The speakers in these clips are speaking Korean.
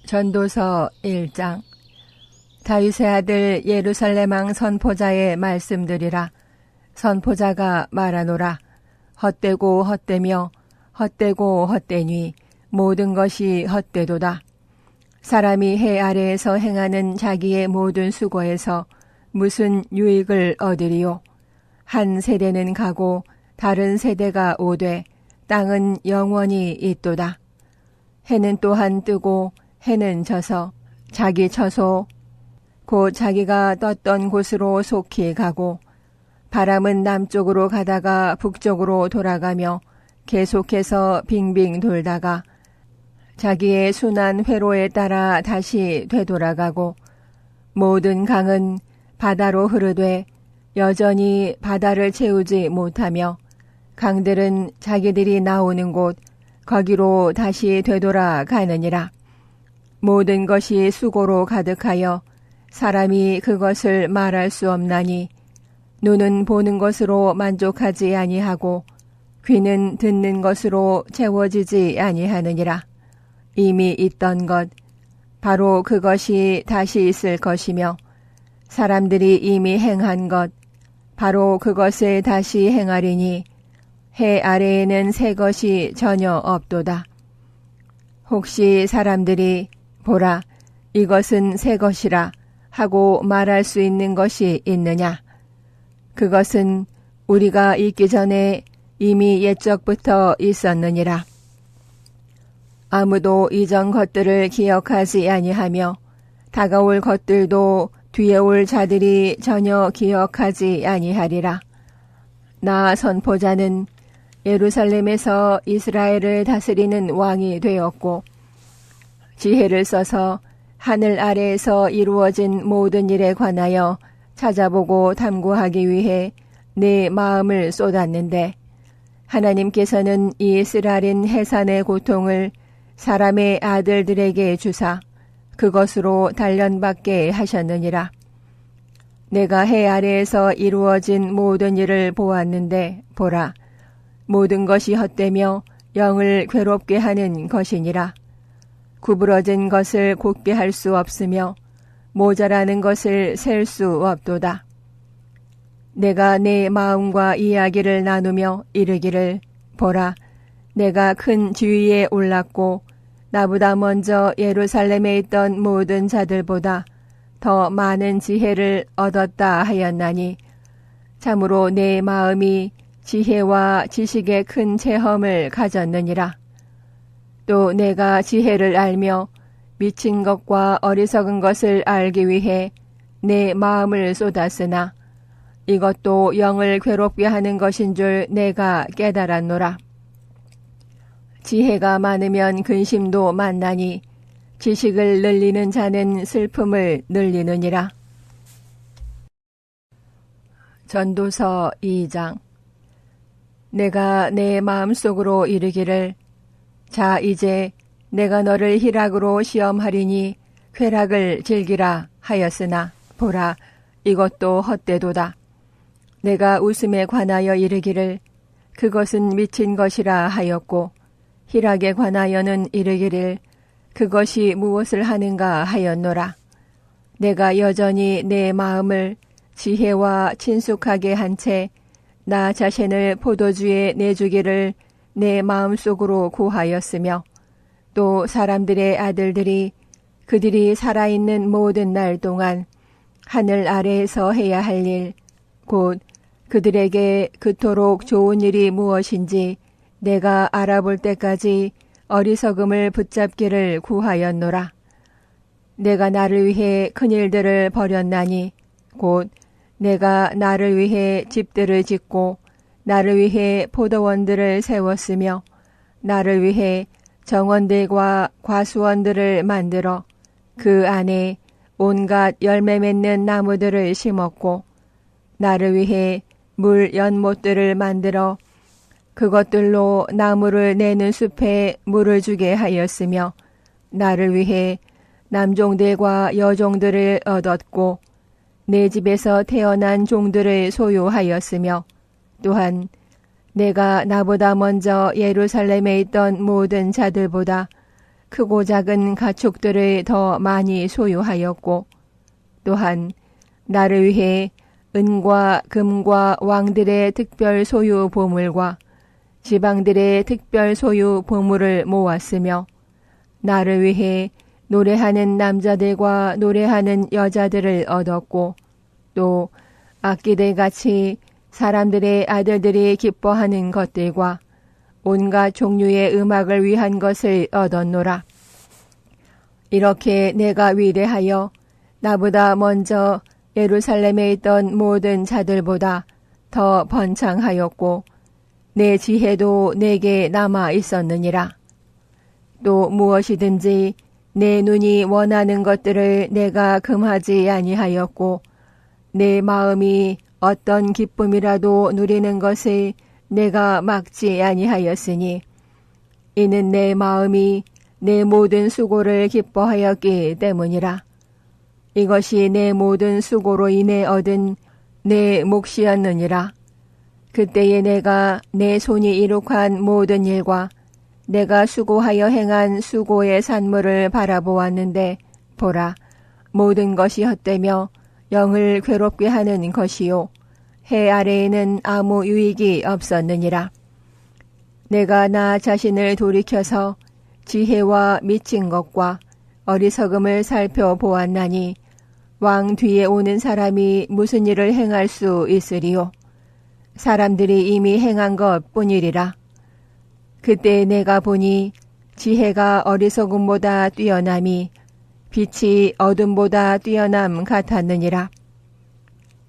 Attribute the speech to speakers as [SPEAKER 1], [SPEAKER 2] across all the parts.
[SPEAKER 1] 전도서 1장. 다윗의 아들 예루살렘 왕 선포자의 말씀들이라. 선포자가 말하노라. 헛되고 헛되며 헛되고 헛되니 모든 것이 헛되도다. 사람이 해 아래에서 행하는 자기의 모든 수고에서 무슨 유익을 얻으리요. 한 세대는 가고 다른 세대가 오되 땅은 영원히 있도다. 해는 또한 뜨고 해는 져서 자기 처소 곧 자기가 떴던 곳으로 속히 가고, 바람은 남쪽으로 가다가 북쪽으로 돌아가며 계속해서 빙빙 돌다가 자기의 순환 회로에 따라 다시 되돌아가고, 모든 강은 바다로 흐르되 여전히 바다를 채우지 못하며 강들은 자기들이 나오는 곳 거기로 다시 되돌아가느니라. 모든 것이 수고로 가득하여 사람이 그것을 말할 수 없나니, 눈은 보는 것으로 만족하지 아니하고 귀는 듣는 것으로 채워지지 아니하느니라. 이미 있던 것 바로 그것이 다시 있을 것이며, 사람들이 이미 행한 것 바로 그것을 다시 행하리니 해 아래에는 새 것이 전혀 없도다. 혹시 사람들이 보라, 이것은 새 것이라 하고 말할 수 있는 것이 있느냐? 그것은 우리가 있기 전에 이미 옛적부터 있었느니라. 아무도 이전 것들을 기억하지 아니하며 다가올 것들도 뒤에 올 자들이 전혀 기억하지 아니하리라. 나 선포자는 예루살렘에서 이스라엘을 다스리는 왕이 되었고, 지혜를 써서 하늘 아래에서 이루어진 모든 일에 관하여 찾아보고 탐구하기 위해 내 마음을 쏟았는데, 하나님께서는 이 쓰라린 해산의 고통을 사람의 아들들에게 주사 그것으로 단련받게 하셨느니라. 내가 해 아래에서 이루어진 모든 일을 보았는데 보라, 모든 것이 헛되며 영을 괴롭게 하는 것이니라. 구부러진 것을 곧게 할 수 없으며 모자라는 것을 셀 수 없도다. 내가 내 마음과 이야기를 나누며 이르기를, 보라, 내가 큰 지위에 올랐고 나보다 먼저 예루살렘에 있던 모든 자들보다 더 많은 지혜를 얻었다 하였나니, 참으로 내 마음이 지혜와 지식의 큰 체험을 가졌느니라. 또 내가 지혜를 알며 미친 것과 어리석은 것을 알기 위해 내 마음을 쏟았으나 이것도 영을 괴롭게 하는 것인 줄 내가 깨달았노라. 지혜가 많으면 근심도 많나니 지식을 늘리는 자는 슬픔을 늘리느니라. 전도서 2장. 내가 내 마음속으로 이르기를, 자 이제 내가 너를 희락으로 시험하리니 쾌락을 즐기라 하였으나 보라, 이것도 헛되도다. 내가 웃음에 관하여 이르기를, 그것은 미친 것이라 하였고, 희락에 관하여는 이르기를, 그것이 무엇을 하는가 하였노라. 내가 여전히 내 마음을 지혜와 친숙하게 한 채 나 자신을 포도주에 내주기를 내 마음속으로 구하였으며, 또 사람들의 아들들이 그들이 살아있는 모든 날 동안 하늘 아래에서 해야 할 일, 곧 그들에게 그토록 좋은 일이 무엇인지 내가 알아볼 때까지 어리석음을 붙잡기를 구하였노라. 내가 나를 위해 큰 일들을 벌였나니, 곧 내가 나를 위해 집들을 짓고 나를 위해 포도원들을 세웠으며 나를 위해 정원들과 과수원들을 만들어 그 안에 온갖 열매 맺는 나무들을 심었고, 나를 위해 물 연못들을 만들어 그것들로 나무를 내는 숲에 물을 주게 하였으며, 나를 위해 남종들과 여종들을 얻었고 내 집에서 태어난 종들을 소유하였으며, 또한 내가 나보다 먼저 예루살렘에 있던 모든 자들보다 크고 작은 가축들을 더 많이 소유하였고 또한 나를 위해 은과 금과 왕들의 특별 소유 보물과 지방들의 특별 소유 보물을 모았으며 나를 위해 노래하는 남자들과 노래하는 여자들을 얻었고 또 악기들같이 사람들의 아들들이 기뻐하는 것들과 온갖 종류의 음악을 위한 것을 얻었노라. 이렇게 내가 위대하여 나보다 먼저 예루살렘에 있던 모든 자들보다 더 번창하였고 내 지혜도 내게 남아 있었느니라. 또 무엇이든지 내 눈이 원하는 것들을 내가 금하지 아니하였고 내 마음이 어떤 기쁨이라도 누리는 것을 내가 막지 아니하였으니 이는 내 마음이 내 모든 수고를 기뻐하였기 때문이라. 이것이 내 모든 수고로 인해 얻은 내 몫이었느니라. 그때에 내가 내 손이 이룩한 모든 일과 내가 수고하여 행한 수고의 산물을 바라보았는데 보라, 모든 것이 헛되며 영을 괴롭게 하는 것이요 해 아래에는 아무 유익이 없었느니라. 내가 나 자신을 돌이켜서 지혜와 미친 것과 어리석음을 살펴보았나니 왕 뒤에 오는 사람이 무슨 일을 행할 수 있으리요? 사람들이 이미 행한 것 뿐이리라. 그때 내가 보니 지혜가 어리석음보다 뛰어남이 빛이 어둠보다 뛰어남 같았느니라.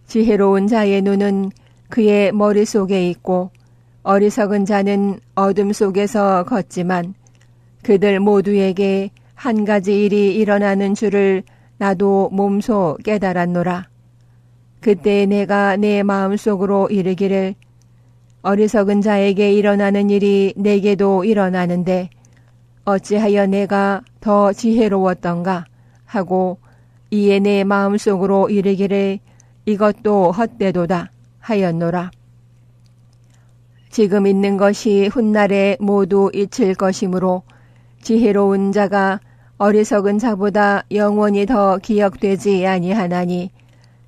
[SPEAKER 1] 지혜로운 자의 눈은 그의 머릿속에 있고 어리석은 자는 어둠 속에서 걷지만 그들 모두에게 한 가지 일이 일어나는 줄을 나도 몸소 깨달았노라. 그때 내가 내 마음속으로 이르기를 어리석은 자에게 일어나는 일이 내게도 일어나는데 어찌하여 내가 더 지혜로웠던가 하고 이에 내 마음속으로 이르기를 이것도 헛되도다 하였노라. 지금 있는 것이 훗날에 모두 잊힐 것이므로 지혜로운 자가 어리석은 자보다 영원히 더 기억되지 아니하나니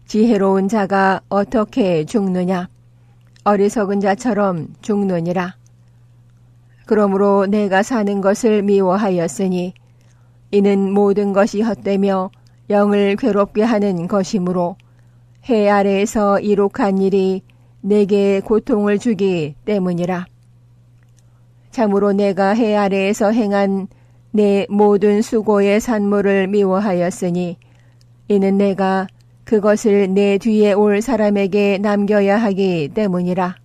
[SPEAKER 1] 지혜로운 자가 어떻게 죽느냐? 어리석은 자처럼 죽느니라. 그러므로 내가 사는 것을 미워하였으니 이는 모든 것이 헛되며 영을 괴롭게 하는 것이므로 해 아래에서 이룩한 일이 내게 고통을 주기 때문이라. 참으로 내가 해 아래에서 행한 내 모든 수고의 산물을 미워하였으니 이는 내가 그것을 내 뒤에 올 사람에게 남겨야 하기 때문이라.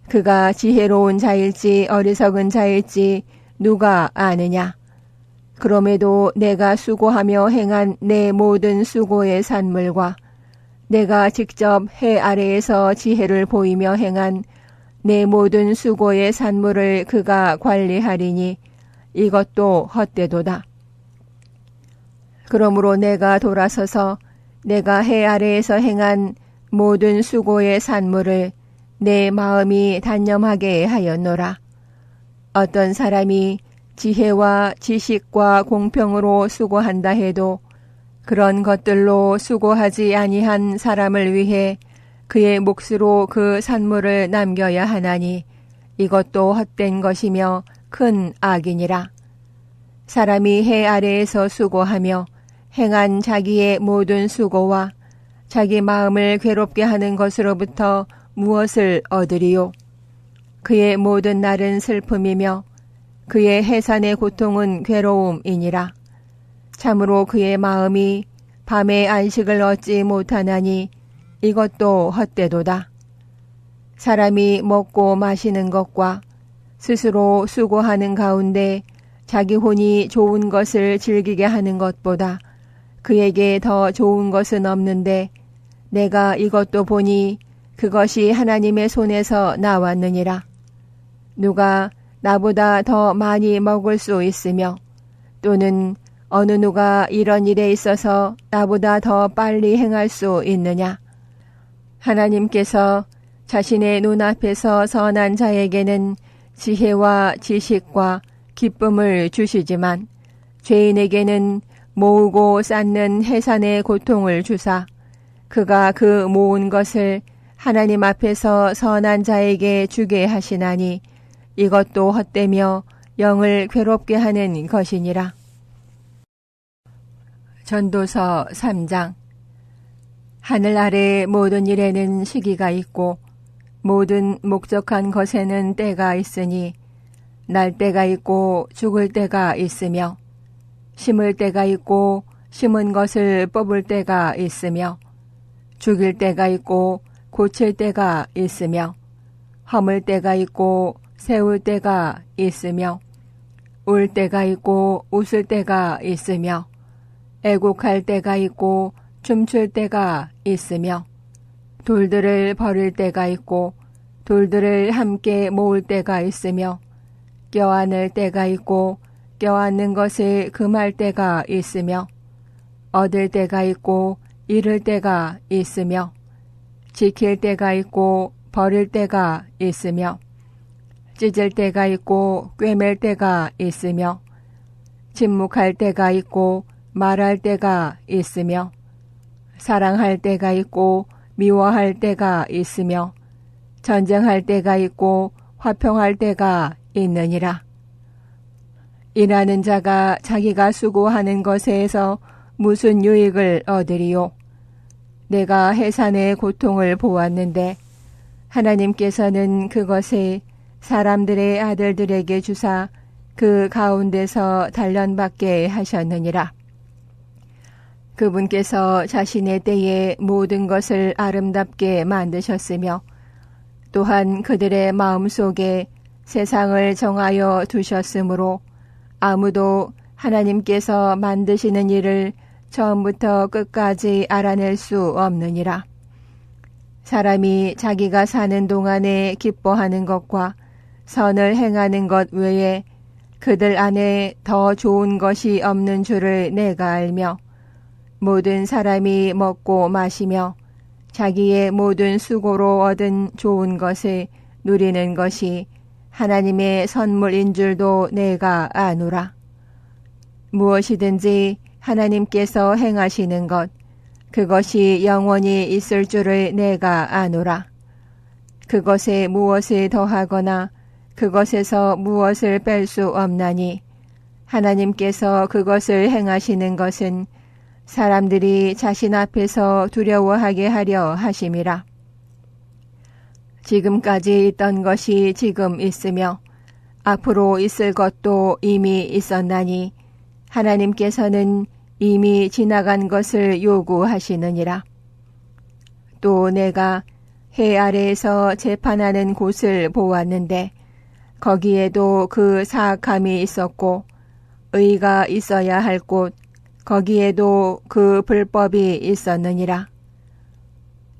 [SPEAKER 1] 그가 지혜로운 자일지 어리석은 자일지 누가 아느냐. 그럼에도 내가 수고하며 행한 내 모든 수고의 산물과 내가 직접 해 아래에서 지혜를 보이며 행한 내 모든 수고의 산물을 그가 관리하리니 이것도 헛되도다. 그러므로 내가 돌아서서 내가 해 아래에서 행한 모든 수고의 산물을 내 마음이 단념하게 하였노라. 어떤 사람이 지혜와 지식과 공평으로 수고한다 해도 그런 것들로 수고하지 아니한 사람을 위해 그의 몫으로 그 산물을 남겨야 하나니 이것도 헛된 것이며 큰 악이니라. 사람이 해 아래에서 수고하며 행한 자기의 모든 수고와 자기 마음을 괴롭게 하는 것으로부터 무엇을 얻으리요? 그의 모든 날은 슬픔이며 그의 해산의 고통은 괴로움이니라. 참으로 그의 마음이 밤에 안식을 얻지 못하나니 이것도 헛되도다. 사람이 먹고 마시는 것과 스스로 수고하는 가운데 자기 혼이 좋은 것을 즐기게 하는 것보다 그에게 더 좋은 것은 없는데 내가 이것도 보니 그것이 하나님의 손에서 나왔느니라. 누가 나보다 더 많이 먹을 수 있으며 또는 어느 누가 이런 일에 있어서 나보다 더 빨리 행할 수 있느냐. 하나님께서 자신의 눈앞에서 선한 자에게는 지혜와 지식과 기쁨을 주시지만 죄인에게는 모으고 쌓는 해산의 고통을 주사 그가 그 모은 것을 하나님 앞에서 선한 자에게 주게 하시나니 이것도 헛되며 영을 괴롭게 하는 것이니라. 전도서 3장. 하늘 아래 모든 일에는 시기가 있고 모든 목적한 것에는 때가 있으니 날 때가 있고 죽을 때가 있으며 심을 때가 있고 심은 것을 뽑을 때가 있으며 죽일 때가 있고 고칠 때가 있으며 허물 때가 있고 세울 때가 있으며 울 때가 있고 웃을 때가 있으며 애곡할 때가 있고 춤출 때가 있으며 돌들을 버릴 때가 있고 돌들을 함께 모을 때가 있으며 껴안을 때가 있고 껴안는 것을 금할 때가 있으며 얻을 때가 있고 잃을 때가 있으며 지킬 때가 있고 버릴 때가 있으며 찢을 때가 있고 꿰맬 때가 있으며 침묵할 때가 있고 말할 때가 있으며 사랑할 때가 있고 미워할 때가 있으며 전쟁할 때가 있고 화평할 때가 있느니라. 일하는 자가 자기가 수고하는 것에서 무슨 유익을 얻으리요? 내가 해산의 고통을 보았는데 하나님께서는 그것을 사람들의 아들들에게 주사 그 가운데서 단련받게 하셨느니라. 그분께서 자신의 때에 모든 것을 아름답게 만드셨으며 또한 그들의 마음속에 세상을 정하여 두셨으므로 아무도 하나님께서 만드시는 일을 처음부터 끝까지 알아낼 수 없느니라. 사람이 자기가 사는 동안에 기뻐하는 것과 선을 행하는 것 외에 그들 안에 더 좋은 것이 없는 줄을 내가 알며 모든 사람이 먹고 마시며 자기의 모든 수고로 얻은 좋은 것을 누리는 것이 하나님의 선물인 줄도 내가 아노라. 무엇이든지 하나님께서 행하시는 것, 그것이 영원히 있을 줄을 내가 아노라. 그것에 무엇을 더하거나 그것에서 무엇을 뺄 수 없나니 하나님께서 그것을 행하시는 것은 사람들이 자신 앞에서 두려워하게 하려 하심이라. 지금까지 있던 것이 지금 있으며 앞으로 있을 것도 이미 있었나니 하나님께서는 이미 지나간 것을 요구하시느니라. 또 내가 해 아래에서 재판하는 곳을 보았는데 거기에도 그 사악함이 있었고 의가 있어야 할 곳 거기에도 그 불법이 있었느니라.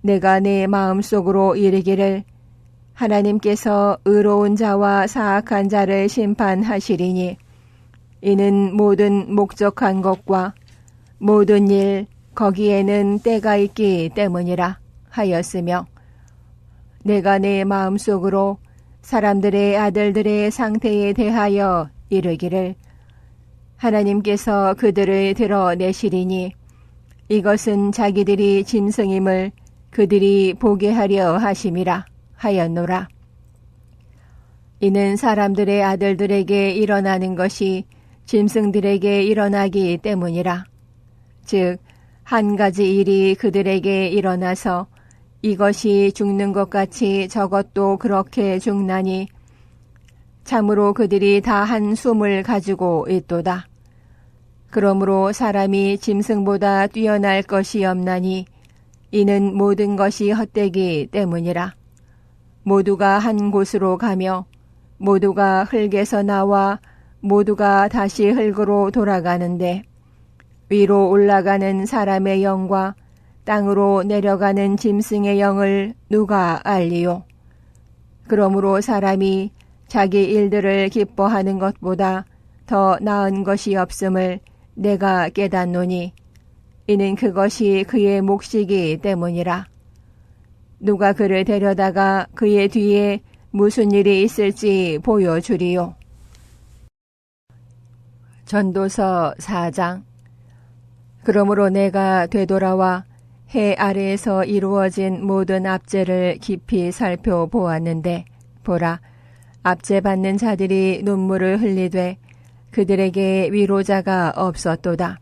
[SPEAKER 1] 내가 내 마음속으로 이르기를 하나님께서 의로운 자와 사악한 자를 심판하시리니 이는 모든 목적한 것과 모든 일 거기에는 때가 있기 때문이라 하였으며 내가 내 마음속으로 사람들의 아들들의 상태에 대하여 이르기를 하나님께서 그들을 드러내시리니 이것은 자기들이 짐승임을 그들이 보게 하려 하심이라 하였노라. 이는 사람들의 아들들에게 일어나는 것이 짐승들에게 일어나기 때문이라. 즉 한 가지 일이 그들에게 일어나서 이것이 죽는 것 같이 저것도 그렇게 죽나니 참으로 그들이 다 한 숨을 가지고 있도다. 그러므로 사람이 짐승보다 뛰어날 것이 없나니 이는 모든 것이 헛되기 때문이라. 모두가 한 곳으로 가며 모두가 흙에서 나와 모두가 다시 흙으로 돌아가는데 위로 올라가는 사람의 영과 땅으로 내려가는 짐승의 영을 누가 알리요? 그러므로 사람이 자기 일들을 기뻐하는 것보다 더 나은 것이 없음을 내가 깨닫노니 이는 그것이 그의 몫이기 때문이라. 누가 그를 데려다가 그의 뒤에 무슨 일이 있을지 보여주리요. 전도서 4장. 그러므로 내가 되돌아와 해 아래에서 이루어진 모든 압제를 깊이 살펴보았는데 보라, 압제받는 자들이 눈물을 흘리되 그들에게 위로자가 없었도다.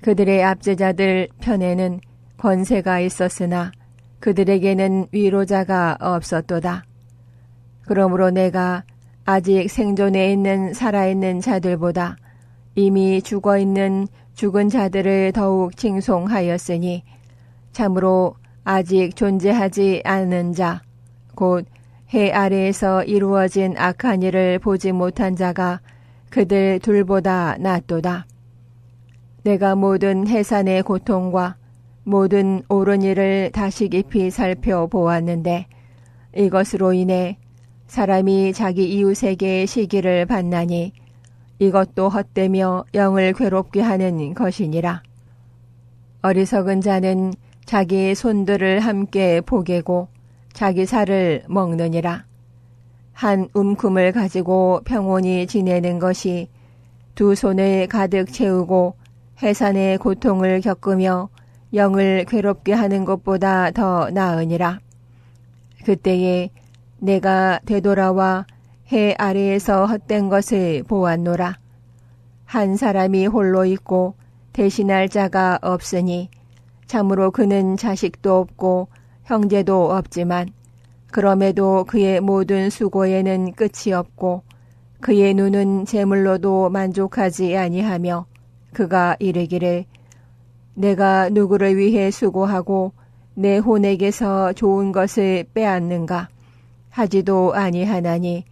[SPEAKER 1] 그들의 압제자들 편에는 권세가 있었으나 그들에게는 위로자가 없었도다. 그러므로 내가 아직 생존해 있는 살아있는 자들보다 이미 죽어있는 죽은 자들을 더욱 칭송하였으니 참으로 아직 존재하지 않은 자, 곧 해 아래에서 이루어진 악한 일을 보지 못한 자가 그들 둘보다 낫도다. 내가 모든 해산의 고통과 모든 옳은 일을 다시 깊이 살펴보았는데 이것으로 인해 사람이 자기 이웃에게 시기를 받나니 이것도 헛되며 영을 괴롭게 하는 것이니라. 어리석은 자는 자기 손들을 함께 포개고 자기 살을 먹느니라. 한 움큼을 가지고 평온히 지내는 것이 두 손을 가득 채우고 해산의 고통을 겪으며 영을 괴롭게 하는 것보다 더 나으니라. 그때에 내가 되돌아와 해 아래에서 헛된 것을 보았노라. 한 사람이 홀로 있고 대신할 자가 없으니 참으로 그는 자식도 없고 형제도 없지만 그럼에도 그의 모든 수고에는 끝이 없고 그의 눈은 재물로도 만족하지 아니하며 그가 이르기를 내가 누구를 위해 수고하고 내 혼에게서 좋은 것을 빼앗는가 하지도 아니하나니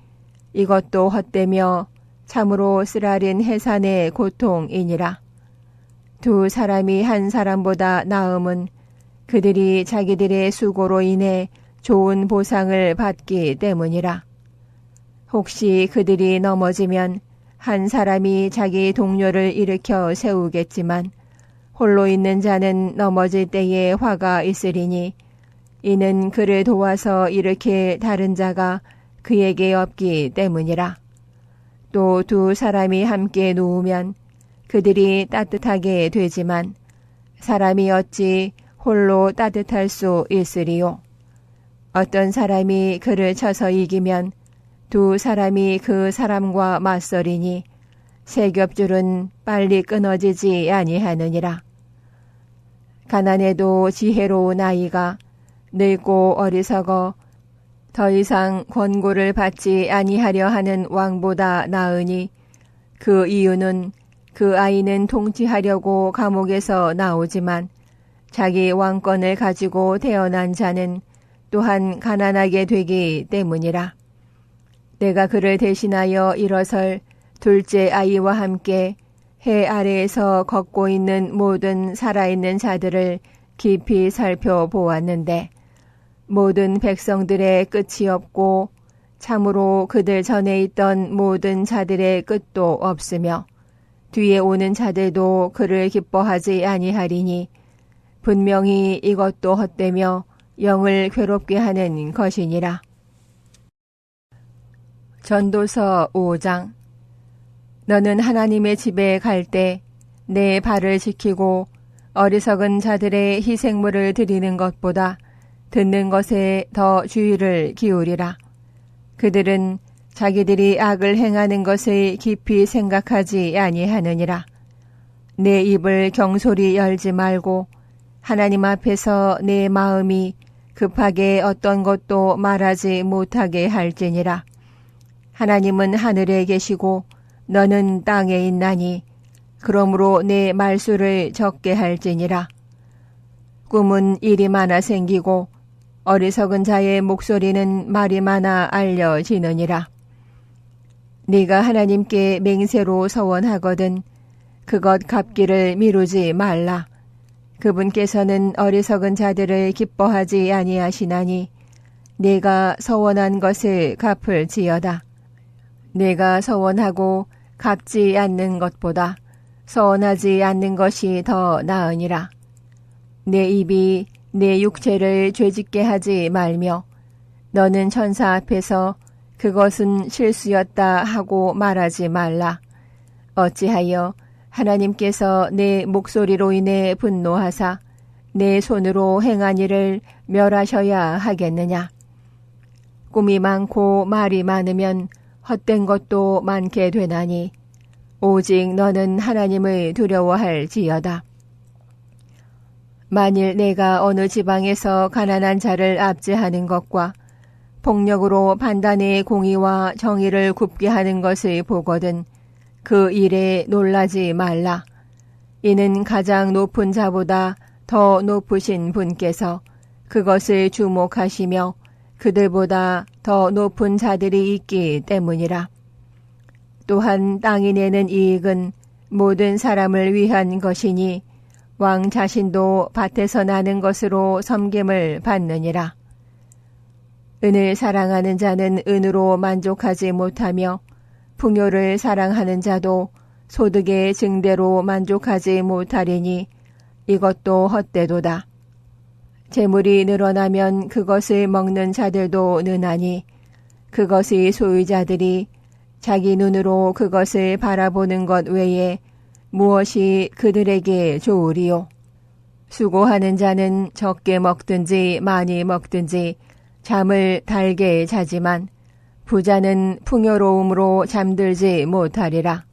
[SPEAKER 1] 이것도 헛되며 참으로 쓰라린 해산의 고통이니라. 두 사람이 한 사람보다 나음은 그들이 자기들의 수고로 인해 좋은 보상을 받기 때문이라. 혹시 그들이 넘어지면 한 사람이 자기 동료를 일으켜 세우겠지만 홀로 있는 자는 넘어질 때에 화가 있으리니 이는 그를 도와서 이렇게 다른 자가 그에게 없기 때문이라. 또 두 사람이 함께 누우면 그들이 따뜻하게 되지만 사람이 어찌 홀로 따뜻할 수 있으리요. 어떤 사람이 그를 쳐서 이기면 두 사람이 그 사람과 맞서리니 세 겹줄은 빨리 끊어지지 아니하느니라. 가난해도 지혜로운 아이가 늙고 어리석어 더 이상 권고를 받지 아니하려 하는 왕보다 나으니 그 이유는 그 아이는 통치하려고 감옥에서 나오지만 자기 왕권을 가지고 태어난 자는 또한 가난하게 되기 때문이라. 내가 그를 대신하여 일어설 둘째 아이와 함께 해 아래에서 걷고 있는 모든 살아있는 자들을 깊이 살펴보았는데 모든 백성들의 끝이 없고 참으로 그들 전에 있던 모든 자들의 끝도 없으며 뒤에 오는 자들도 그를 기뻐하지 아니하리니 분명히 이것도 헛되며 영을 괴롭게 하는 것이니라. 전도서 5장. 너는 하나님의 집에 갈 때 내 발을 지키고 어리석은 자들의 희생물을 드리는 것보다 듣는 것에 더 주의를 기울이라. 그들은 자기들이 악을 행하는 것을 깊이 생각하지 아니하느니라. 내 입을 경솔히 열지 말고 하나님 앞에서 내 마음이 급하게 어떤 것도 말하지 못하게 할지니라. 하나님은 하늘에 계시고 너는 땅에 있나니 그러므로 내 말수를 적게 할지니라. 꿈은 일이 많아 생기고 어리석은 자의 목소리는 말이 많아 알려지느니라. 네가 하나님께 맹세로 서원하거든 그것 갚기를 미루지 말라. 그분께서는 어리석은 자들을 기뻐하지 아니하시나니 네가 서원한 것을 갚을지어다. 네가 서원하고 갚지 않는 것보다 서원하지 않는 것이 더 나으니라. 내 입이 내 육체를 죄짓게 하지 말며 너는 천사 앞에서 그것은 실수였다 하고 말하지 말라. 어찌하여 하나님께서 내 목소리로 인해 분노하사 내 손으로 행한 일을 멸하셔야 하겠느냐. 꿈이 많고 말이 많으면 헛된 것도 많게 되나니 오직 너는 하나님을 두려워할지어다. 만일 내가 어느 지방에서 가난한 자를 압제하는 것과 폭력으로 판단의 공의와 정의를 굽게 하는 것을 보거든 그 일에 놀라지 말라. 이는 가장 높은 자보다 더 높으신 분께서 그것을 주목하시며 그들보다 더 높은 자들이 있기 때문이라. 또한 땅이 내는 이익은 모든 사람을 위한 것이니 왕 자신도 밭에서 나는 것으로 섬김을 받느니라. 은을 사랑하는 자는 은으로 만족하지 못하며 풍요를 사랑하는 자도 소득의 증대로 만족하지 못하리니 이것도 헛되도다. 재물이 늘어나면 그것을 먹는 자들도 느나니 그것의 소유자들이 자기 눈으로 그것을 바라보는 것 외에 무엇이 그들에게 좋으리요. 수고하는 자는 적게 먹든지 많이 먹든지 잠을 달게 자지만 부자는 풍요로움으로 잠들지 못하리라.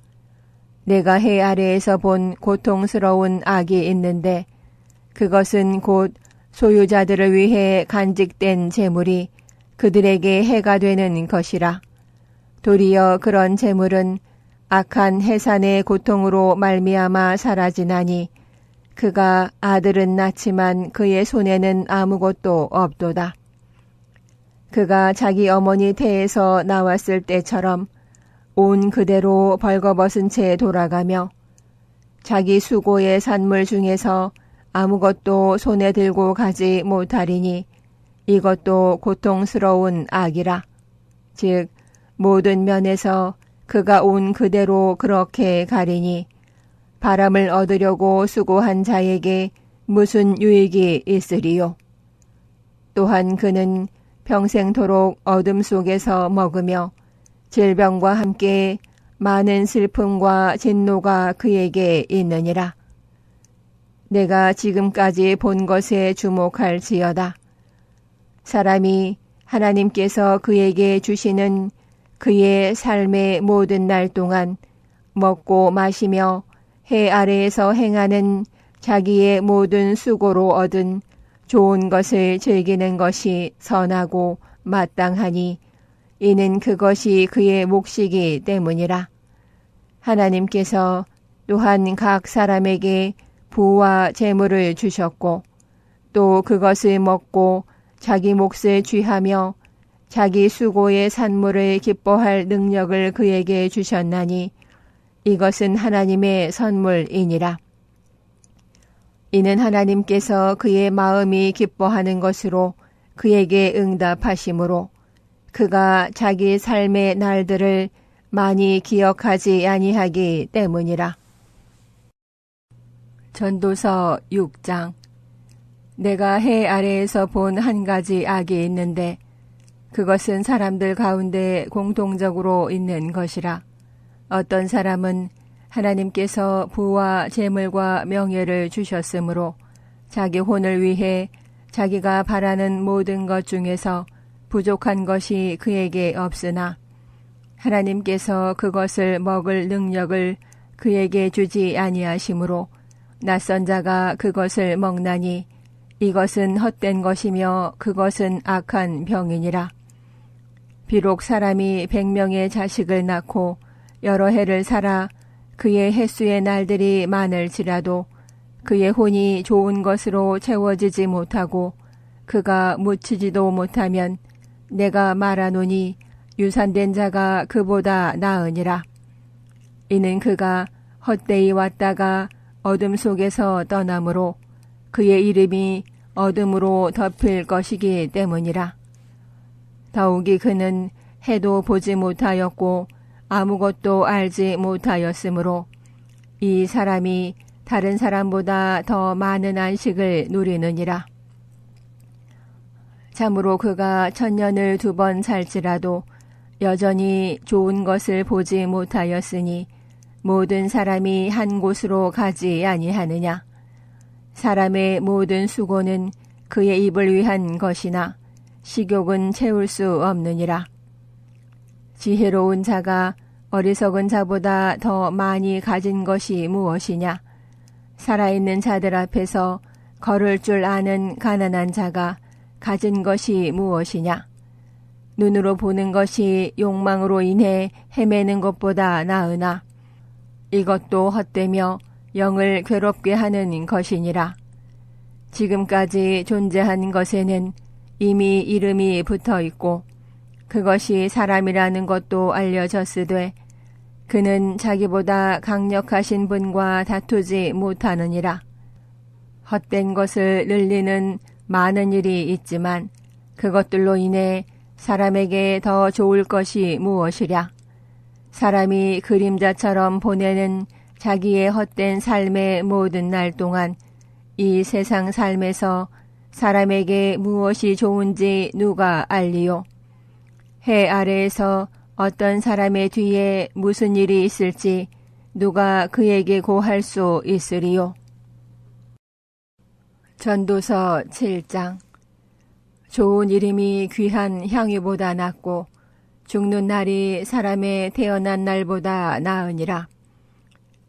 [SPEAKER 1] 내가 해 아래에서 본 고통스러운 악이 있는데 그것은 곧 소유자들을 위해 간직된 재물이 그들에게 해가 되는 것이라. 도리어 그런 재물은 악한 해산의 고통으로 말미암아 사라지나니 그가 아들은 낳지만 그의 손에는 아무것도 없도다. 그가 자기 어머니 태에서 나왔을 때처럼 온 그대로 벌거벗은 채 돌아가며 자기 수고의 산물 중에서 아무것도 손에 들고 가지 못하리니 이것도 고통스러운 악이라. 즉 모든 면에서 그가 온 그대로 그렇게 가리니 바람을 얻으려고 수고한 자에게 무슨 유익이 있으리요. 또한 그는 평생토록 어둠 속에서 먹으며 질병과 함께 많은 슬픔과 진노가 그에게 있느니라. 내가 지금까지 본 것에 주목할지어다. 사람이 하나님께서 그에게 주시는 그의 삶의 모든 날 동안 먹고 마시며 해 아래에서 행하는 자기의 모든 수고로 얻은 좋은 것을 즐기는 것이 선하고 마땅하니 이는 그것이 그의 몫이기 때문이라. 하나님께서 또한 각 사람에게 부와 재물을 주셨고 또 그것을 먹고 자기 몫을 취하며 자기 수고의 산물을 기뻐할 능력을 그에게 주셨나니 이것은 하나님의 선물이니라. 이는 하나님께서 그의 마음이 기뻐하는 것으로 그에게 응답하심으로 그가 자기 삶의 날들을 많이 기억하지 아니하기 때문이라. 전도서 6장. 내가 해 아래에서 본 한 가지 악이 있는데 그것은 사람들 가운데 공통적으로 있는 것이라. 어떤 사람은 하나님께서 부와 재물과 명예를 주셨으므로 자기 혼을 위해 자기가 바라는 모든 것 중에서 부족한 것이 그에게 없으나 하나님께서 그것을 먹을 능력을 그에게 주지 아니하심으로 낯선 자가 그것을 먹나니 이것은 헛된 것이며 그것은 악한 병이니라. 비록 사람이 100명의 자식을 낳고 여러 해를 살아 그의 횟수의 날들이 많을지라도 그의 혼이 좋은 것으로 채워지지 못하고 그가 묻히지도 못하면 내가 말하노니 유산된 자가 그보다 나으니라. 이는 그가 헛되이 왔다가 어둠 속에서 떠나므로 그의 이름이 어둠으로 덮일 것이기 때문이라. 더욱이 그는 해도 보지 못하였고 아무것도 알지 못하였으므로 이 사람이 다른 사람보다 더 많은 안식을 누리느니라. 참으로 그가 1000년을 2번 살지라도 여전히 좋은 것을 보지 못하였으니 모든 사람이 한 곳으로 가지 아니하느냐. 사람의 모든 수고는 그의 입을 위한 것이나 식욕은 채울 수 없느니라. 지혜로운 자가 어리석은 자보다 더 많이 가진 것이 무엇이냐. 살아있는 자들 앞에서 걸을 줄 아는 가난한 자가 가진 것이 무엇이냐. 눈으로 보는 것이 욕망으로 인해 헤매는 것보다 나으나 이것도 헛되며 영을 괴롭게 하는 것이니라. 지금까지 존재한 것에는 이미 이름이 붙어 있고 그것이 사람이라는 것도 알려졌으되 그는 자기보다 강력하신 분과 다투지 못하느니라. 헛된 것을 늘리는 많은 일이 있지만 그것들로 인해 사람에게 더 좋을 것이 무엇이랴. 사람이 그림자처럼 보내는 자기의 헛된 삶의 모든 날 동안 이 세상 삶에서 사람에게 무엇이 좋은지 누가 알리요. 해 아래에서 어떤 사람의 뒤에 무슨 일이 있을지 누가 그에게 고할 수 있으리요. 전도서 7장. 좋은 이름이 귀한 향유보다 낫고 죽는 날이 사람의 태어난 날보다 나으니라.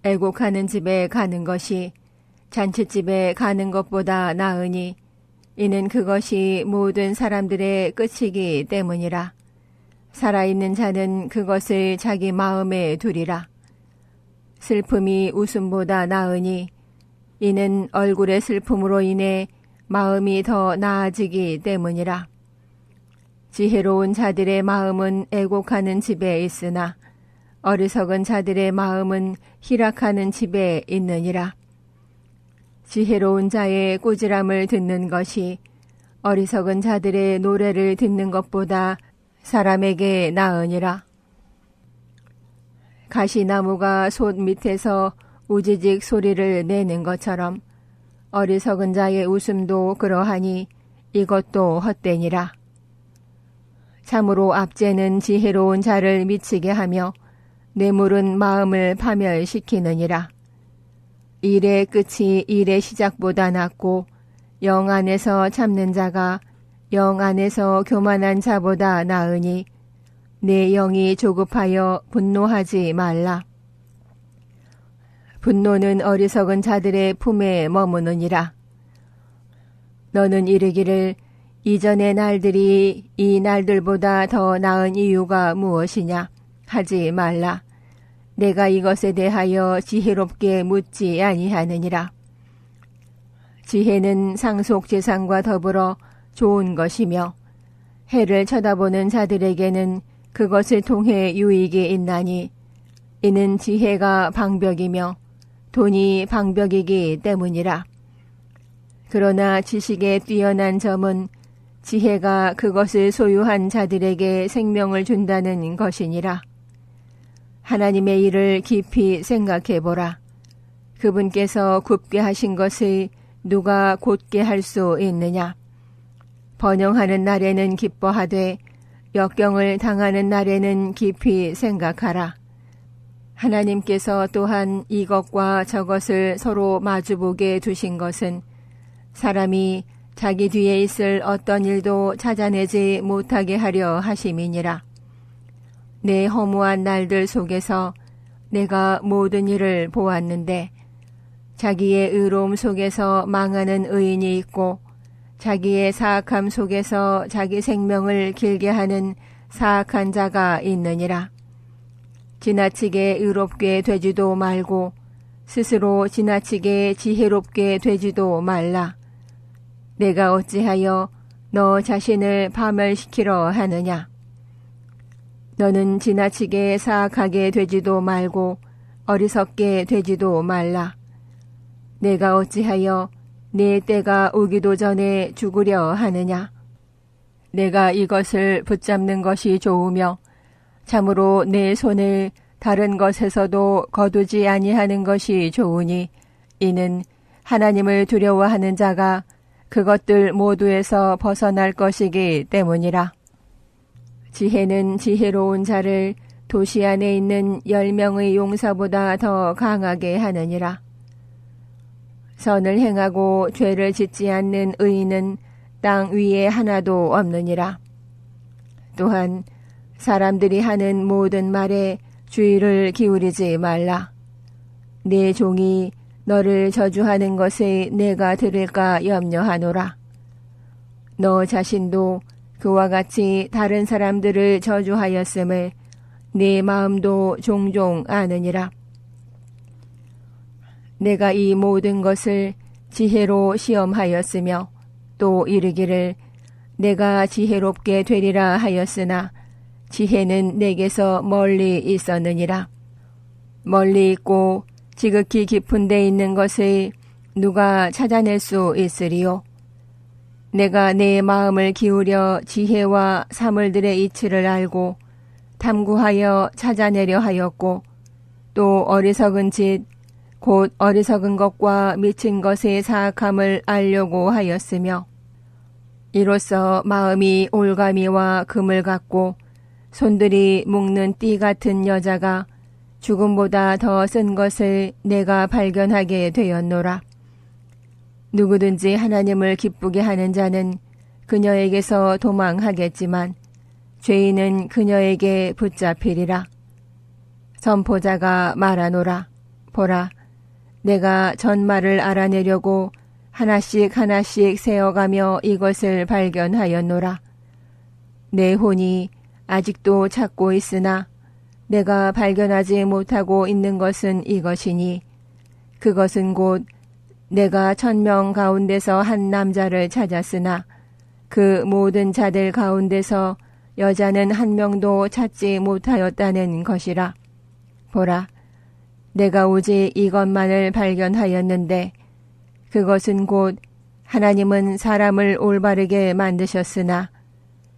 [SPEAKER 1] 애곡하는 집에 가는 것이 잔치집에 가는 것보다 나으니 이는 그것이 모든 사람들의 끝이기 때문이라. 살아있는 자는 그것을 자기 마음에 두리라. 슬픔이 웃음보다 나으니 이는 얼굴의 슬픔으로 인해 마음이 더 나아지기 때문이라. 지혜로운 자들의 마음은 애곡하는 집에 있으나 어리석은 자들의 마음은 희락하는 집에 있느니라. 지혜로운 자의 꾸지람을 듣는 것이 어리석은 자들의 노래를 듣는 것보다 사람에게 나으니라. 가시나무가 솥 밑에서 우지직 소리를 내는 것처럼 어리석은 자의 웃음도 그러하니 이것도 헛되니라. 참으로 압제는 지혜로운 자를 미치게 하며 뇌물은 마음을 파멸시키느니라. 일의 끝이 일의 시작보다 낫고 영 안에서 참는 자가 영 안에서 교만한 자보다 나으니 내 영이 조급하여 분노하지 말라. 분노는 어리석은 자들의 품에 머무느니라. 너는 이르기를 이전의 날들이 이 날들보다 더 나은 이유가 무엇이냐 하지 말라. 내가 이것에 대하여 지혜롭게 묻지 아니하느니라. 지혜는 상속 재산과 더불어 좋은 것이며 해를 쳐다보는 자들에게는 그것을 통해 유익이 있나니 이는 지혜가 방벽이며 돈이 방벽이기 때문이라. 그러나 지식의 뛰어난 점은 지혜가 그것을 소유한 자들에게 생명을 준다는 것이니라. 하나님의 일을 깊이 생각해보라. 그분께서 굽게 하신 것을 누가 곧게 할 수 있느냐. 번영하는 날에는 기뻐하되 역경을 당하는 날에는 깊이 생각하라. 하나님께서 또한 이것과 저것을 서로 마주보게 두신 것은 사람이 자기 뒤에 있을 어떤 일도 찾아내지 못하게 하려 하심이니라. 내 허무한 날들 속에서 내가 모든 일을 보았는데 자기의 의로움 속에서 망하는 의인이 있고 자기의 사악함 속에서 자기 생명을 길게 하는 사악한 자가 있느니라. 지나치게 의롭게 되지도 말고 스스로 지나치게 지혜롭게 되지도 말라. 내가 어찌하여 너 자신을 파멸시키려 하느냐. 너는 지나치게 사악하게 되지도 말고 어리석게 되지도 말라. 내가 어찌하여 내 때가 오기도 전에 죽으려 하느냐. 내가 이것을 붙잡는 것이 좋으며 참으로 내 손을 다른 것에서도 거두지 아니하는 것이 좋으니 이는 하나님을 두려워하는 자가 그것들 모두에서 벗어날 것이기 때문이라. 지혜는 지혜로운 자를 도시 안에 있는 10명의 용사보다 더 강하게 하느니라. 선을 행하고 죄를 짓지 않는 의인은 땅 위에 하나도 없느니라. 또한 사람들이 하는 모든 말에 주의를 기울이지 말라. 네 종이 너를 저주하는 것을 내가 들을까 염려하노라. 너 자신도 그와 같이 다른 사람들을 저주하였음을 네 마음도 종종 아느니라. 내가 이 모든 것을 지혜로 시험하였으며 또 이르기를 내가 지혜롭게 되리라 하였으나 지혜는 내게서 멀리 있었느니라. 멀리 있고 지극히 깊은 데 있는 것을 누가 찾아낼 수 있으리요. 내가 내 마음을 기울여 지혜와 사물들의 이치를 알고 탐구하여 찾아내려 하였고 또 어리석은 짓 곧 어리석은 것과 미친 것의 사악함을 알려고 하였으며 이로써 마음이 올가미와 금을 갖고 손들이 묶는 띠 같은 여자가 죽음보다 더 쓴 것을 내가 발견하게 되었노라. 누구든지 하나님을 기쁘게 하는 자는 그녀에게서 도망하겠지만 죄인은 그녀에게 붙잡히리라. 선포자가 말하노라. 보라, 내가 전말을 알아내려고 하나씩 하나씩 세어가며 이것을 발견하였노라. 내 혼이 아직도 찾고 있으나 내가 발견하지 못하고 있는 것은 이것이니 그것은 곧 내가 1000명 가운데서 한 남자를 찾았으나 그 모든 자들 가운데서 여자는 한 명도 찾지 못하였다는 것이라. 보라, 내가 오직 이것만을 발견하였는데 그것은 곧 하나님은 사람을 올바르게 만드셨으나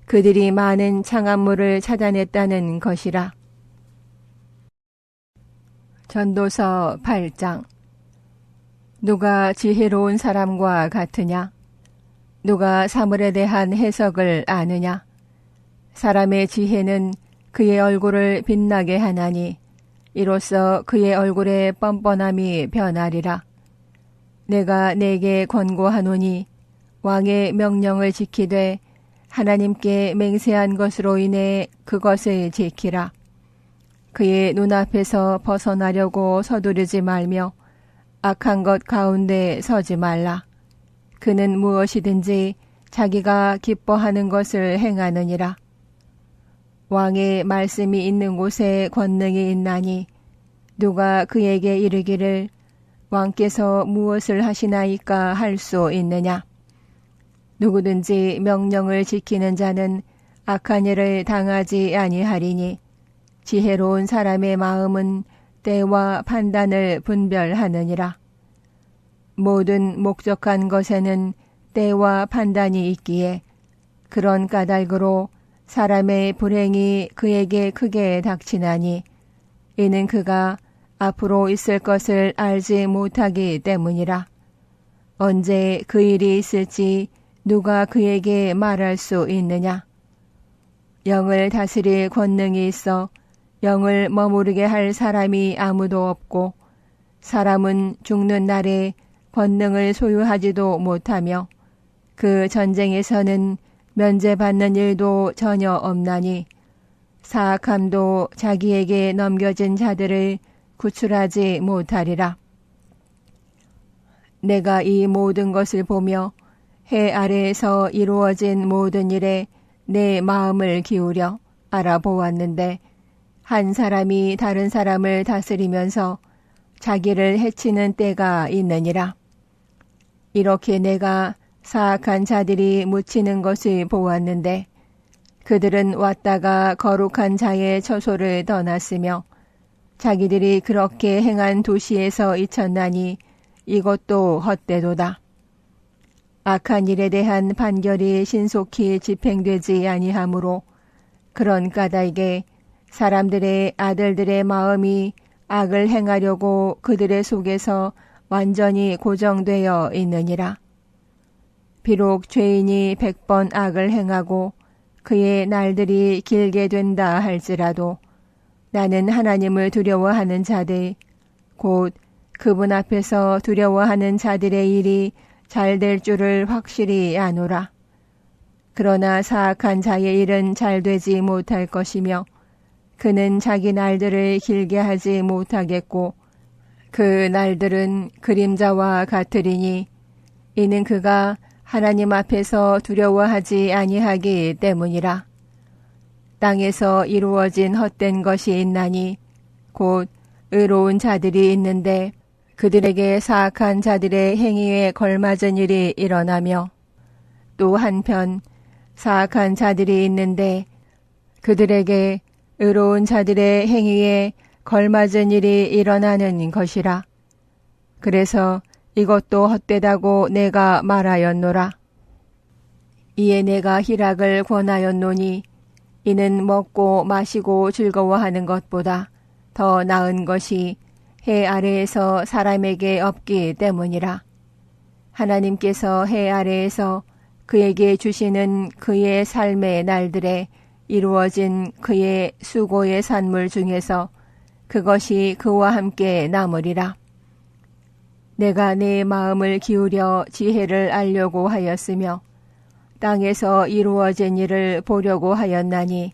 [SPEAKER 1] 그들이 많은 창암물을 찾아냈다는 것이라. 전도서 8장. 누가 지혜로운 사람과 같으냐? 누가 사물에 대한 해석을 아느냐? 사람의 지혜는 그의 얼굴을 빛나게 하나니 이로써 그의 얼굴의 뻔뻔함이 변하리라. 내가 내게 권고하노니 왕의 명령을 지키되 하나님께 맹세한 것으로 인해 그것을 지키라. 그의 눈앞에서 벗어나려고 서두르지 말며 악한 것 가운데 서지 말라. 그는 무엇이든지 자기가 기뻐하는 것을 행하느니라. 왕의 말씀이 있는 곳에 권능이 있나니 누가 그에게 이르기를 왕께서 무엇을 하시나이까 할 수 있느냐. 누구든지 명령을 지키는 자는 악한 일을 당하지 아니하리니 지혜로운 사람의 마음은 때와 판단을 분별하느니라. 모든 목적한 것에는 때와 판단이 있기에 그런 까닭으로 사람의 불행이 그에게 크게 닥치나니 이는 그가 앞으로 있을 것을 알지 못하기 때문이라. 언제 그 일이 있을지 누가 그에게 말할 수 있느냐. 영을 다스릴 권능이 있어 영을 머무르게 할 사람이 아무도 없고 사람은 죽는 날에 권능을 소유하지도 못하며 그 전쟁에서는 면제받는 일도 전혀 없나니 사악함도 자기에게 넘겨진 자들을 구출하지 못하리라. 내가 이 모든 것을 보며 해 아래에서 이루어진 모든 일에 내 마음을 기울여 알아보았는데 한 사람이 다른 사람을 다스리면서 자기를 해치는 때가 있느니라. 이렇게 내가 사악한 자들이 묻히는 것을 보았는데 그들은 왔다가 거룩한 자의 처소를 떠났으며 자기들이 그렇게 행한 도시에서 잊혔나니 이것도 헛되도다. 악한 일에 대한 판결이 신속히 집행되지 아니하므로 그런 까닭에 사람들의 아들들의 마음이 악을 행하려고 그들의 속에서 완전히 고정되어 있느니라. 비록 죄인이 100번 악을 행하고 그의 날들이 길게 된다 할지라도 나는 하나님을 두려워하는 자들, 곧 그분 앞에서 두려워하는 자들의 일이 잘 될 줄을 확실히 아노라. 그러나 사악한 자의 일은 잘 되지 못할 것이며 그는 자기 날들을 길게 하지 못하겠고 그 날들은 그림자와 같으리니 이는 그가 하나님 앞에서 두려워하지 아니하기 때문이라. 땅에서 이루어진 헛된 것이 있나니 곧 의로운 자들이 있는데 그들에게 사악한 자들의 행위에 걸맞은 일이 일어나며 또 한편 사악한 자들이 있는데 그들에게 의로운 자들의 행위에 걸맞은 일이 일어나는 것이라. 그래서 이것도 헛되다고 내가 말하였노라. 이에 내가 희락을 권하였노니 이는 먹고 마시고 즐거워하는 것보다 더 나은 것이 해 아래에서 사람에게 없기 때문이라. 하나님께서 해 아래에서 그에게 주시는 그의 삶의 날들에 이루어진 그의 수고의 산물 중에서 그것이 그와 함께 남으리라. 내가 내 마음을 기울여 지혜를 알려고 하였으며 땅에서 이루어진 일을 보려고 하였나니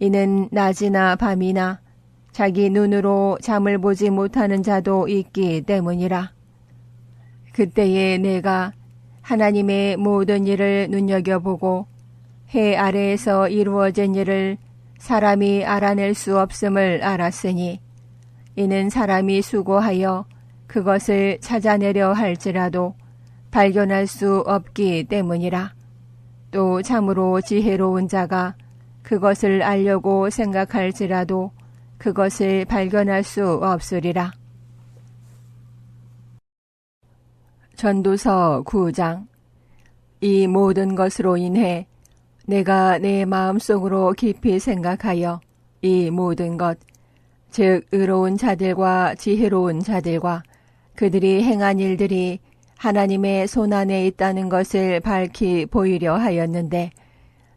[SPEAKER 1] 이는 낮이나 밤이나 자기 눈으로 잠을 보지 못하는 자도 있기 때문이라. 그때에 내가 하나님의 모든 일을 눈여겨보고 해 아래에서 이루어진 일을 사람이 알아낼 수 없음을 알았으니 이는 사람이 수고하여 그것을 찾아내려 할지라도 발견할 수 없기 때문이라. 또 참으로 지혜로운 자가 그것을 알려고 생각할지라도 그것을 발견할 수 없으리라. 전도서 9장. 이 모든 것으로 인해 내가 내 마음속으로 깊이 생각하여 이 모든 것, 즉 의로운 자들과 지혜로운 자들과 그들이 행한 일들이 하나님의 손안에 있다는 것을 밝히 보이려 하였는데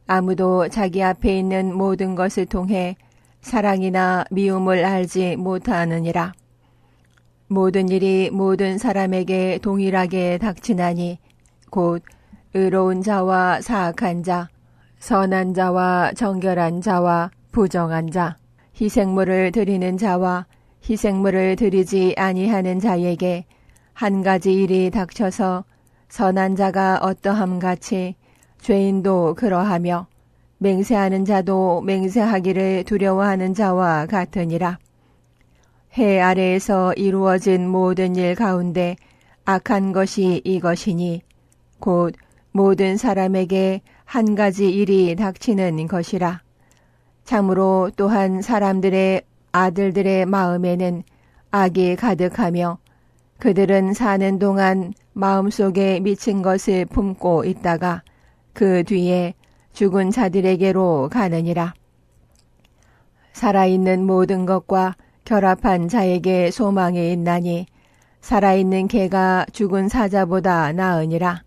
[SPEAKER 1] 아무도 자기 앞에 있는 모든 것을 통해 사랑이나 미움을 알지 못하느니라. 모든 일이 모든 사람에게 동일하게 닥치나니 곧 의로운 자와 사악한 자, 선한 자와 정결한 자와 부정한 자, 희생물을 드리는 자와 희생물을 드리지 아니하는 자에게 한 가지 일이 닥쳐서 선한 자가 어떠함 같이 죄인도 그러하며 맹세하는 자도 맹세하기를 두려워하는 자와 같으니라. 해 아래에서 이루어진 모든 일 가운데 악한 것이 이것이니 곧 모든 사람에게 한 가지 일이 닥치는 것이라. 참으로 또한 사람들의 아들들의 마음에는 악이 가득하며 그들은 사는 동안 마음속에 미친 것을 품고 있다가 그 뒤에 죽은 자들에게로 가느니라. 살아있는 모든 것과 결합한 자에게 소망이 있나니 살아있는 개가 죽은 사자보다 나으니라.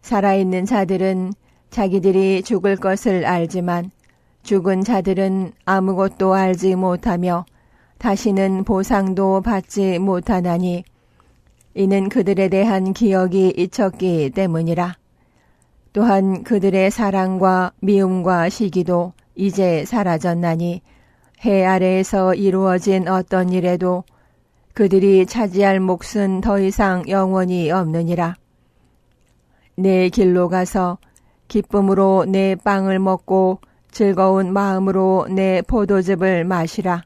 [SPEAKER 1] 살아있는 자들은 자기들이 죽을 것을 알지만 죽은 자들은 아무것도 알지 못하며 다시는 보상도 받지 못하나니 이는 그들에 대한 기억이 잊혔기 때문이라. 또한 그들의 사랑과 미움과 시기도 이제 사라졌나니 해 아래에서 이루어진 어떤 일에도 그들이 차지할 몫은 더 이상 영원히 없느니라. 내 길로 가서 기쁨으로 내 빵을 먹고 즐거운 마음으로 내 포도즙을 마시라.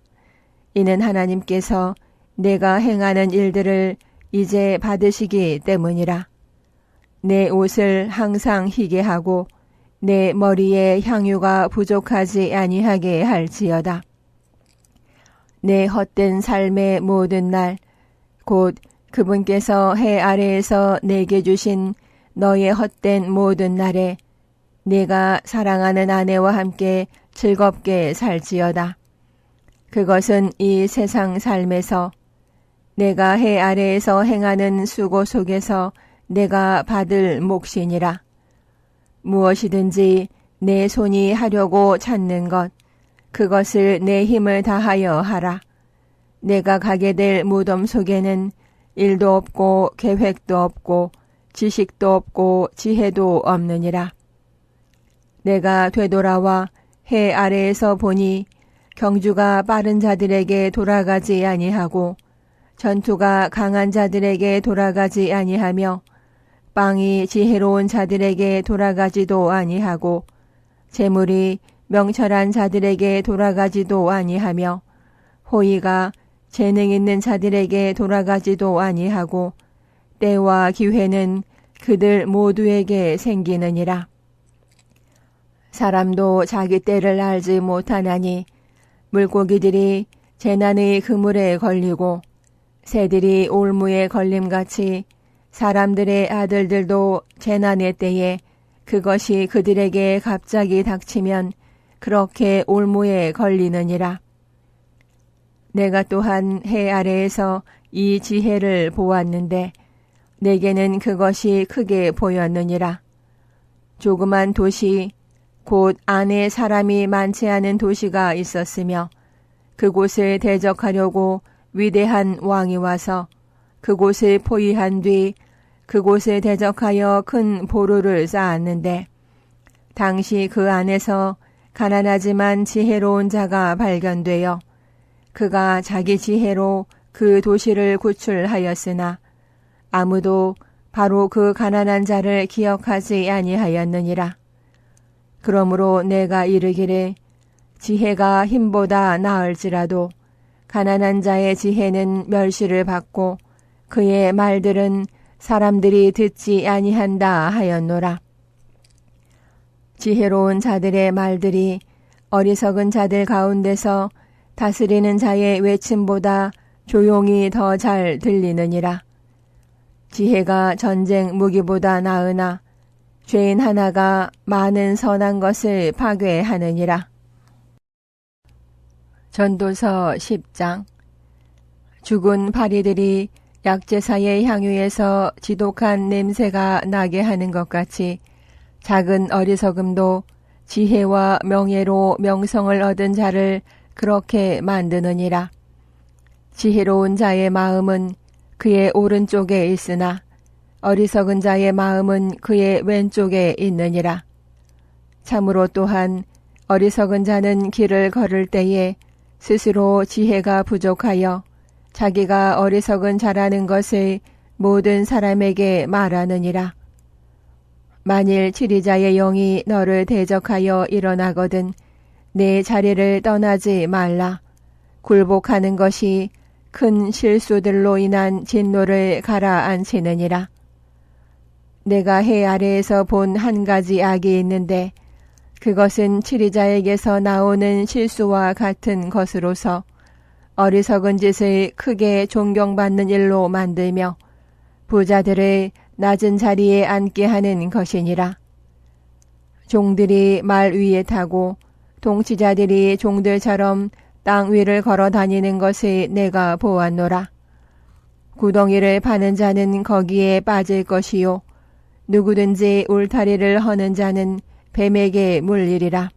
[SPEAKER 1] 이는 하나님께서 내가 행하는 일들을 이제 받으시기 때문이라. 내 옷을 항상 희게 하고 내 머리에 향유가 부족하지 아니하게 할지어다. 내 헛된 삶의 모든 날, 곧 그분께서 해 아래에서 내게 주신 너의 헛된 모든 날에 내가 사랑하는 아내와 함께 즐겁게 살지어다. 그것은 이 세상 삶에서 내가 해 아래에서 행하는 수고 속에서 내가 받을 몫이니라. 무엇이든지 내 손이 하려고 찾는 것, 그것을 내 힘을 다하여 하라. 내가 가게 될 무덤 속에는 일도 없고 계획도 없고 지식도 없고 지혜도 없느니라. 내가 되돌아와 해 아래에서 보니 경주가 빠른 자들에게 돌아가지 아니하고 전투가 강한 자들에게 돌아가지 아니하며 빵이 지혜로운 자들에게 돌아가지도 아니하고 재물이 명철한 자들에게 돌아가지도 아니하며 호의가 재능 있는 자들에게 돌아가지도 아니하고 때와 기회는 그들 모두에게 생기느니라. 사람도 자기 때를 알지 못하나니 물고기들이 재난의 그물에 걸리고 새들이 올무에 걸림같이 사람들의 아들들도 재난의 때에 그것이 그들에게 갑자기 닥치면 그렇게 올무에 걸리느니라. 내가 또한 해 아래에서 이 지혜를 보았는데 내게는 그것이 크게 보였느니라. 조그만 도시 곧 안에 사람이 많지 않은 도시가 있었으며 그곳을 대적하려고 위대한 왕이 와서 그곳을 포위한 뒤 그곳을 대적하여 큰 보루를 쌓았는데 당시 그 안에서 가난하지만 지혜로운 자가 발견되어 그가 자기 지혜로 그 도시를 구출하였으나 아무도 바로 그 가난한 자를 기억하지 아니하였느니라. 그러므로 내가 이르기를 지혜가 힘보다 나을지라도 가난한 자의 지혜는 멸시를 받고 그의 말들은 사람들이 듣지 아니한다 하였노라. 지혜로운 자들의 말들이 어리석은 자들 가운데서 다스리는 자의 외침보다 조용히 더 잘 들리느니라. 지혜가 전쟁 무기보다 나으나 죄인 하나가 많은 선한 것을 파괴하느니라. 전도서 10장. 죽은 파리들이 약제사의 향유에서 지독한 냄새가 나게 하는 것 같이 작은 어리석음도 지혜와 명예로 명성을 얻은 자를 그렇게 만드느니라. 지혜로운 자의 마음은 그의 오른쪽에 있으나 어리석은 자의 마음은 그의 왼쪽에 있느니라. 참으로 또한 어리석은 자는 길을 걸을 때에 스스로 지혜가 부족하여 자기가 어리석은 자라는 것을 모든 사람에게 말하느니라. 만일 치리자의 영이 너를 대적하여 일어나거든 내 자리를 떠나지 말라. 굴복하는 것이 큰 실수들로 인한 진노를 가라앉히느니라. 내가 해 아래에서 본 한 가지 악이 있는데 그것은 치리자에게서 나오는 실수와 같은 것으로서 어리석은 짓을 크게 존경받는 일로 만들며 부자들을 낮은 자리에 앉게 하는 것이니라. 종들이 말 위에 타고 통치자들이 종들처럼 땅 위를 걸어 다니는 것을 내가 보았노라. 구덩이를 파는 자는 거기에 빠질 것이요 누구든지 울타리를 허는 자는 뱀에게 물리리라.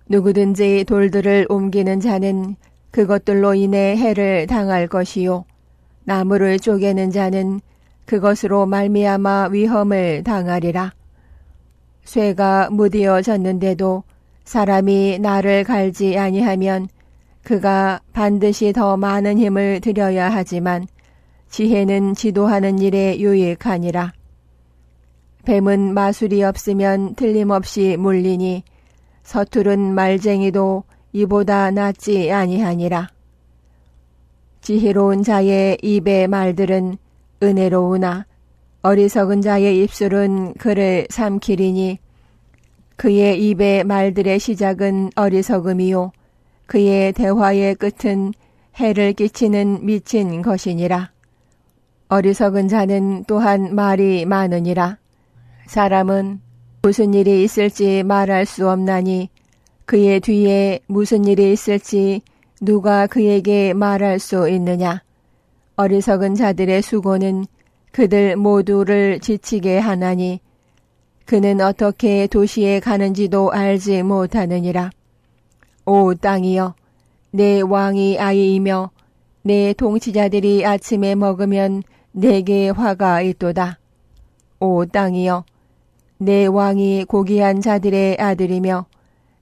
[SPEAKER 1] 누구든지 돌들을 옮기는 자는 그것들로 인해 해를 당할 것이요 나무를 쪼개는 자는 그것으로 말미암아 위험을 당하리라. 쇠가 무디어졌는데도 사람이 나를 갈지 아니하면 그가 반드시 더 많은 힘을 들여야 하지만 지혜는 지도하는 일에 유익하니라. 뱀은 마술이 없으면 틀림없이 물리니 서투른 말쟁이도 이보다 낫지 아니하니라. 지혜로운 자의 입의 말들은 은혜로우나 어리석은 자의 입술은 그를 삼키리니 그의 입의 말들의 시작은 어리석음이요 그의 대화의 끝은 해를 끼치는 미친 것이니라. 어리석은 자는 또한 말이 많으니라. 사람은 무슨 일이 있을지 말할 수 없나니 그의 뒤에 무슨 일이 있을지 누가 그에게 말할 수 있느냐. 어리석은 자들의 수고는 그들 모두를 지치게 하나니 그는 어떻게 도시에 가는지도 알지 못하느니라. 오 땅이여, 내 왕이 아이이며 내 통치자들이 아침에 먹으면 내게 화가 있도다. 오 땅이여, 내 왕이 고귀한 자들의 아들이며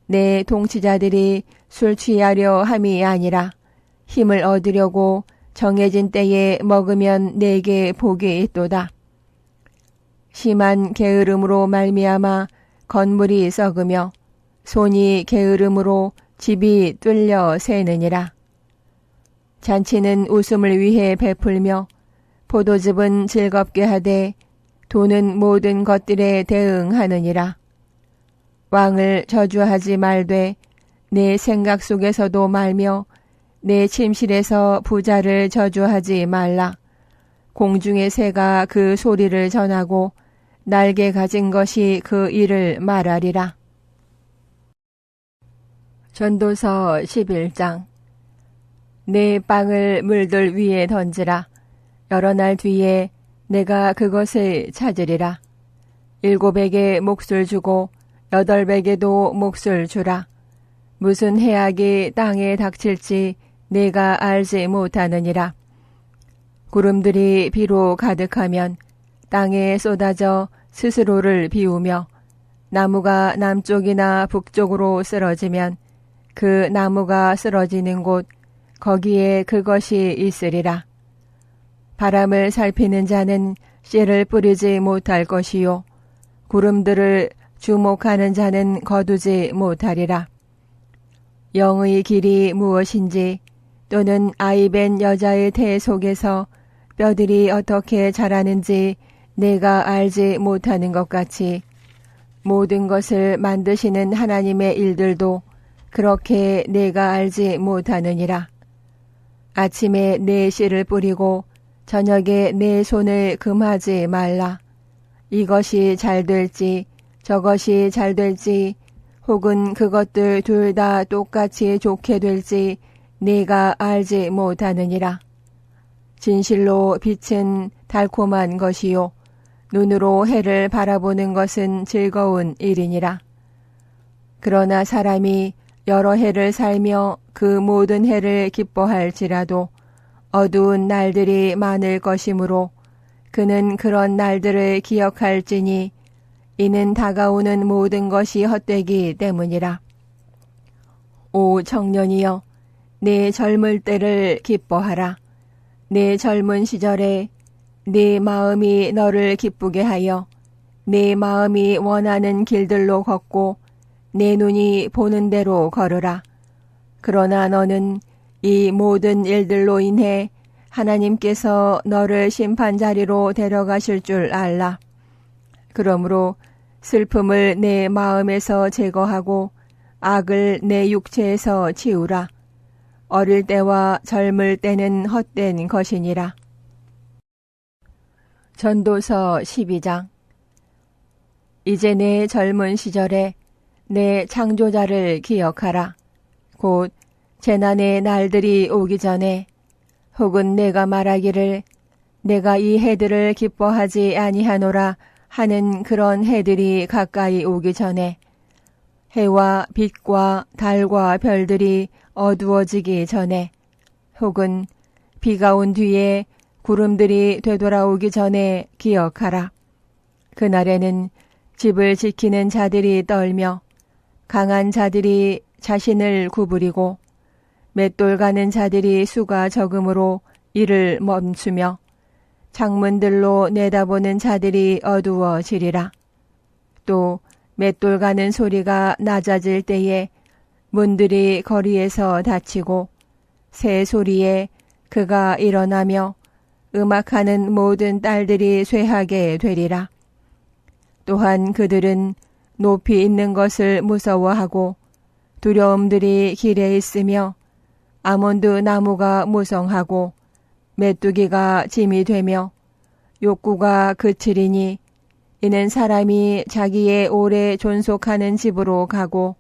[SPEAKER 1] 내 통치자들이 술 취하려 함이 아니라 힘을 얻으려고 정해진 때에 먹으면 내게 복이 있도다. 심한 게으름으로 말미암아 건물이 썩으며 손이 게으름으로 집이 뚫려 새느니라. 잔치는 웃음을 위해 베풀며 포도즙은 즐겁게 하되 돈은 모든 것들에 대응하느니라. 왕을 저주하지 말되 내 생각 속에서도 말며 내 침실에서 부자를 저주하지 말라. 공중의 새가 그 소리를 전하고 날개 가진 것이 그 일을 말하리라. 전도서 11장. 내 빵을 물들 위에 던지라. 여러 날 뒤에 내가 그것을 찾으리라. 7에게 몫을 주고 8에게도 몫을 주라. 무슨 해악이 땅에 닥칠지 내가 알지 못하느니라. 구름들이 비로 가득하면 땅에 쏟아져 스스로를 비우며 나무가 남쪽이나 북쪽으로 쓰러지면 그 나무가 쓰러지는 곳 거기에 그것이 있으리라. 바람을 살피는 자는 씨를 뿌리지 못할 것이요 구름들을 주목하는 자는 거두지 못하리라. 영의 길이 무엇인지 또는 아이벤 여자의 태 속에서 뼈들이 어떻게 자라는지 내가 알지 못하는 것 같이 모든 것을 만드시는 하나님의 일들도 그렇게 내가 알지 못하느니라. 아침에 내 씨를 뿌리고 저녁에 내 손을 금하지 말라. 이것이 잘 될지 저것이 잘 될지 혹은 그것들 둘 다 똑같이 좋게 될지 네가 알지 못하느니라. 진실로 빛은 달콤한 것이요 눈으로 해를 바라보는 것은 즐거운 일이니라. 그러나 사람이 여러 해를 살며 그 모든 해를 기뻐할지라도 어두운 날들이 많을 것이므로 그는 그런 날들을 기억할지니 이는 다가오는 모든 것이 헛되기 때문이라. 오 청년이여, 내 젊을 때를 기뻐하라. 내 젊은 시절에 네 마음이 너를 기쁘게 하여 네 마음이 원하는 길들로 걷고 내 눈이 보는 대로 걸으라. 그러나 너는 이 모든 일들로 인해 하나님께서 너를 심판자리로 데려가실 줄 알라. 그러므로 슬픔을 내 마음에서 제거하고 악을 내 육체에서 치우라. 어릴 때와 젊을 때는 헛된 것이니라. 전도서 12장. 이제 내 젊은 시절에 내 창조자를 기억하라. 곧 재난의 날들이 오기 전에 혹은 내가 말하기를 내가 이 해들을 기뻐하지 아니하노라 하는 그런 해들이 가까이 오기 전에 해와 빛과 달과 별들이 어두워지기 전에 혹은 비가 온 뒤에 구름들이 되돌아오기 전에 기억하라. 그날에는 집을 지키는 자들이 떨며 강한 자들이 자신을 구부리고 맷돌 가는 자들이 수가 적음으로 이를 멈추며 창문들로 내다보는 자들이 어두워지리라. 또 맷돌 가는 소리가 낮아질 때에 문들이 거리에서 닫히고 새 소리에 그가 일어나며 음악하는 모든 딸들이 쇠하게 되리라. 또한 그들은 높이 있는 것을 무서워하고 두려움들이 길에 있으며 아몬드 나무가 무성하고 메뚜기가 짐이 되며 욕구가 그치리니 이는 사람이 자기의 오래 존속하는 집으로 가고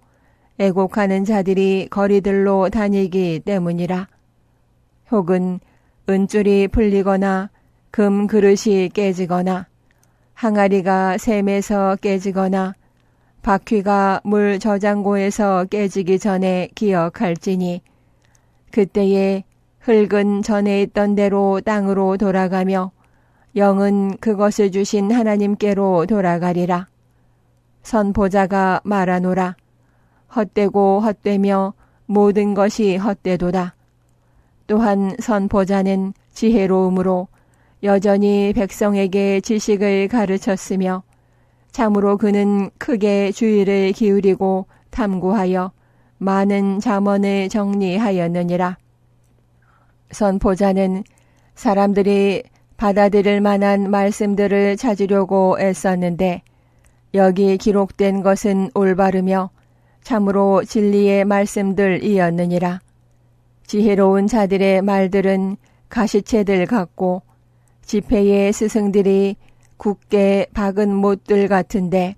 [SPEAKER 1] 애곡하는 자들이 거리들로 다니기 때문이라. 혹은 은줄이 풀리거나 금 그릇이 깨지거나 항아리가 샘에서 깨지거나 바퀴가 물 저장고에서 깨지기 전에 기억할지니 그때에 흙은 전에 있던 대로 땅으로 돌아가며 영은 그것을 주신 하나님께로 돌아가리라. 선포자가 말하노라. 헛되고 헛되며 모든 것이 헛되도다. 또한 선포자는 지혜로움으로 여전히 백성에게 지식을 가르쳤으며 참으로 그는 크게 주의를 기울이고 탐구하여 많은 잠언을 정리하였느니라. 선포자는 사람들이 받아들일 만한 말씀들을 찾으려고 애썼는데 여기 기록된 것은 올바르며 참으로 진리의 말씀들이었느니라. 지혜로운 자들의 말들은 가시채들 같고 지폐의 스승들이 굳게 박은 못들 같은데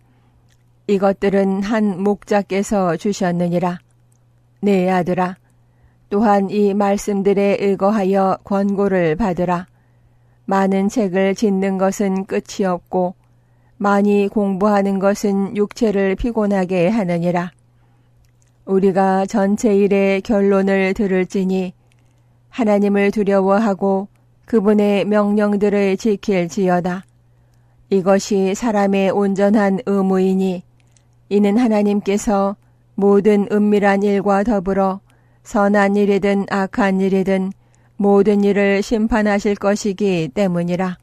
[SPEAKER 1] 이것들은 한 목자께서 주셨느니라. 내 아들아, 또한 이 말씀들에 의거하여 권고를 받으라. 많은 책을 짓는 것은 끝이 없고 많이 공부하는 것은 육체를 피곤하게 하느니라. 우리가 전체 일의 결론을 들을지니 하나님을 두려워하고 그분의 명령들을 지킬지어다. 이것이 사람의 온전한 의무이니 이는 하나님께서 모든 은밀한 일과 더불어 선한 일이든 악한 일이든 모든 일을 심판하실 것이기 때문이라.